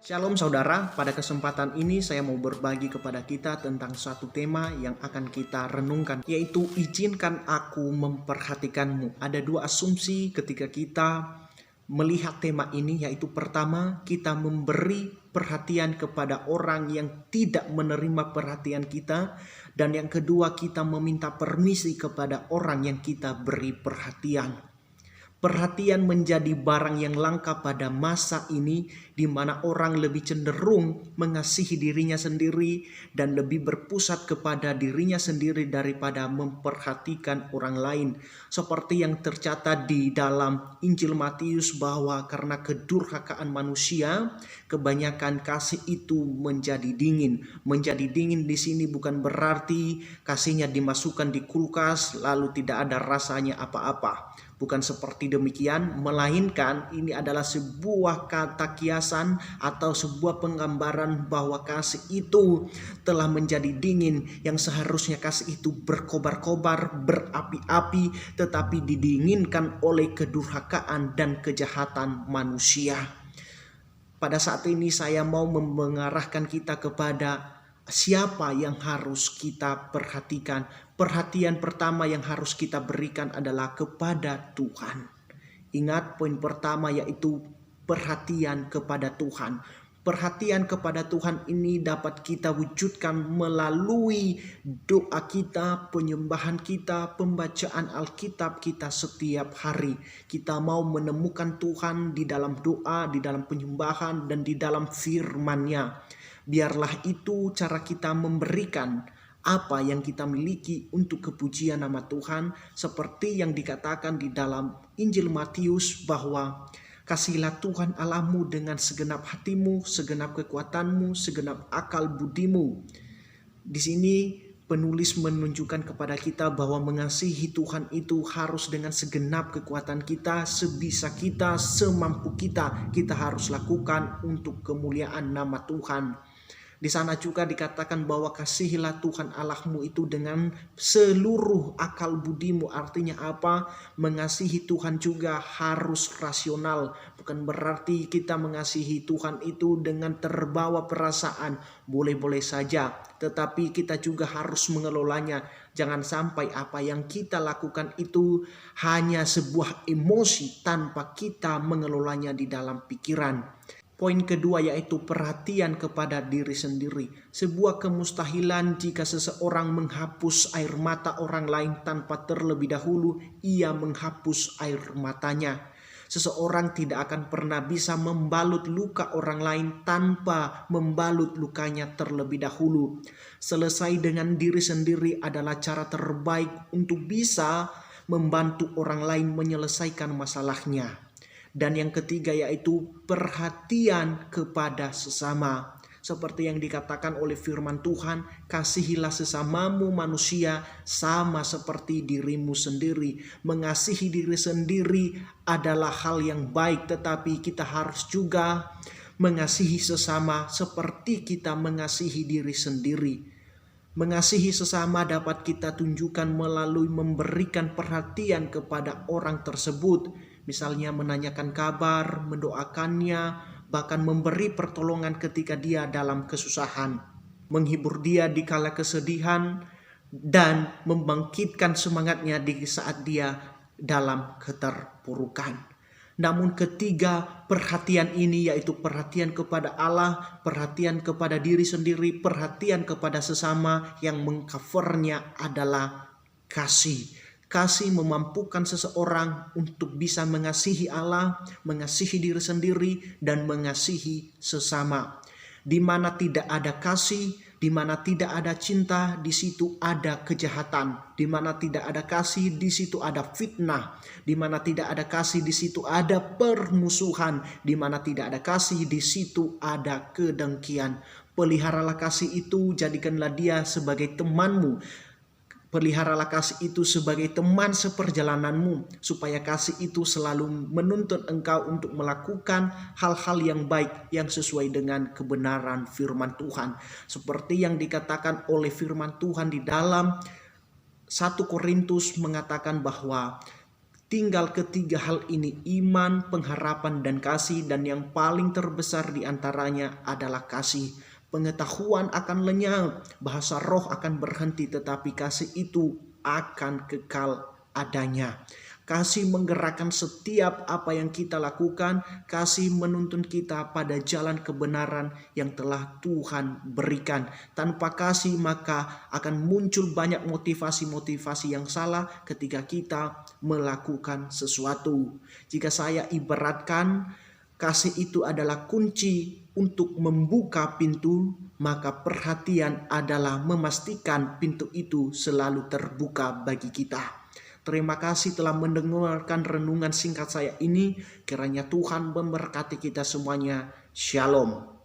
Shalom saudara, pada kesempatan ini saya mau berbagi kepada kita tentang satu tema yang akan kita renungkan, yaitu izinkan aku memperhatikanmu. Ada dua asumsi ketika kita melihat tema ini, yaitu pertama, kita memberi perhatian kepada orang yang tidak menerima perhatian kita, dan yang kedua, kita meminta permisi kepada orang yang kita beri perhatian. Perhatian menjadi barang yang langka pada masa ini, di mana orang lebih cenderung mengasihi dirinya sendiri dan lebih berpusat kepada dirinya sendiri daripada memperhatikan orang lain. Seperti yang tercatat di dalam Injil Matius, bahwa karena kedurhakaan manusia, kebanyakan kasih itu menjadi dingin. Menjadi dingin di sini bukan berarti kasihnya dimasukkan di kulkas lalu tidak ada rasanya apa-apa. Bukan seperti demikian, melainkan ini adalah sebuah kata kiasan atau sebuah penggambaran bahwa kasih itu telah menjadi dingin, yang seharusnya kasih itu berkobar-kobar, berapi-api, tetapi didinginkan oleh kedurhakaan dan kejahatan manusia. Pada saat ini saya mau mengarahkan kita kepada siapa yang harus kita perhatikan. Perhatian pertama yang harus kita berikan adalah kepada Tuhan. Ingat, poin pertama yaitu perhatian kepada Tuhan. Perhatian kepada Tuhan ini dapat kita wujudkan melalui doa kita, penyembahan kita, pembacaan Alkitab kita setiap hari. Kita mau menemukan Tuhan di dalam doa, di dalam penyembahan, dan di dalam firman-Nya. Biarlah itu cara kita memberikan apa yang kita miliki untuk kepujian nama Tuhan, seperti yang dikatakan di dalam Injil Matius bahwa kasihilah Tuhan Allahmu dengan segenap hatimu, segenap kekuatanmu, segenap akal budimu. Di sini penulis menunjukkan kepada kita bahwa mengasihi Tuhan itu harus dengan segenap kekuatan kita, sebisa kita, semampu kita. Kita harus lakukan untuk kemuliaan nama Tuhan. Di sana juga dikatakan bahwa kasihilah Tuhan Allahmu itu dengan seluruh akal budimu. Artinya apa? Mengasihi Tuhan juga harus rasional. Bukan berarti kita mengasihi Tuhan itu dengan terbawa perasaan. Boleh-boleh saja. Tetapi kita juga harus mengelolanya. Jangan sampai apa yang kita lakukan itu hanya sebuah emosi tanpa kita mengelolanya di dalam pikiran. Poin kedua yaitu perhatian kepada diri sendiri. Sebuah kemustahilan jika seseorang menghapus air mata orang lain tanpa terlebih dahulu ia menghapus air matanya. Seseorang tidak akan pernah bisa membalut luka orang lain tanpa membalut lukanya terlebih dahulu. Selesai dengan diri sendiri adalah cara terbaik untuk bisa membantu orang lain menyelesaikan masalahnya. Dan yang ketiga yaitu perhatian kepada sesama. Seperti yang dikatakan oleh firman Tuhan, kasihilah sesamamu manusia sama seperti dirimu sendiri. Mengasihi diri sendiri adalah hal yang baik, tetapi kita harus juga mengasihi sesama seperti kita mengasihi diri sendiri. Mengasihi sesama dapat kita tunjukkan melalui memberikan perhatian kepada orang tersebut. Misalnya menanyakan kabar, mendoakannya, bahkan memberi pertolongan ketika dia dalam kesusahan. Menghibur dia di kala kesedihan dan membangkitkan semangatnya di saat dia dalam keterpurukan. Namun ketiga perhatian ini yaitu perhatian kepada Allah, perhatian kepada diri sendiri, perhatian kepada sesama, yang mengcovernya adalah kasih. Kasih memampukan seseorang untuk bisa mengasihi Allah, mengasihi diri sendiri, dan mengasihi sesama. Di mana tidak ada kasih, di mana tidak ada cinta, di situ ada kejahatan. Di mana tidak ada kasih, di situ ada fitnah. Di mana tidak ada kasih, di situ ada permusuhan. Di mana tidak ada kasih, di situ ada kedengkian. Peliharalah kasih itu, jadikanlah dia sebagai temanmu. Peliharalah kasih itu sebagai teman seperjalananmu, supaya kasih itu selalu menuntun engkau untuk melakukan hal-hal yang baik yang sesuai dengan kebenaran firman Tuhan. Seperti yang dikatakan oleh firman Tuhan di dalam 1 Korintus mengatakan bahwa Tinggal ketiga hal ini, iman, pengharapan, dan kasih. Dan yang paling terbesar di antaranya adalah kasih. Pengetahuan akan lenyap, bahasa roh akan berhenti, tetapi kasih itu akan kekal adanya. Kasih menggerakkan setiap apa yang kita lakukan. Kasih menuntun kita pada jalan kebenaran yang telah Tuhan berikan. Tanpa kasih maka akan muncul banyak motivasi-motivasi yang salah ketika kita melakukan sesuatu. Jika saya ibaratkan, kasih itu adalah kunci untuk membuka pintu, maka perhatian adalah memastikan pintu itu selalu terbuka bagi kita. Terima kasih telah mendengarkan renungan singkat saya ini. Kiranya Tuhan memberkati kita semuanya. Shalom.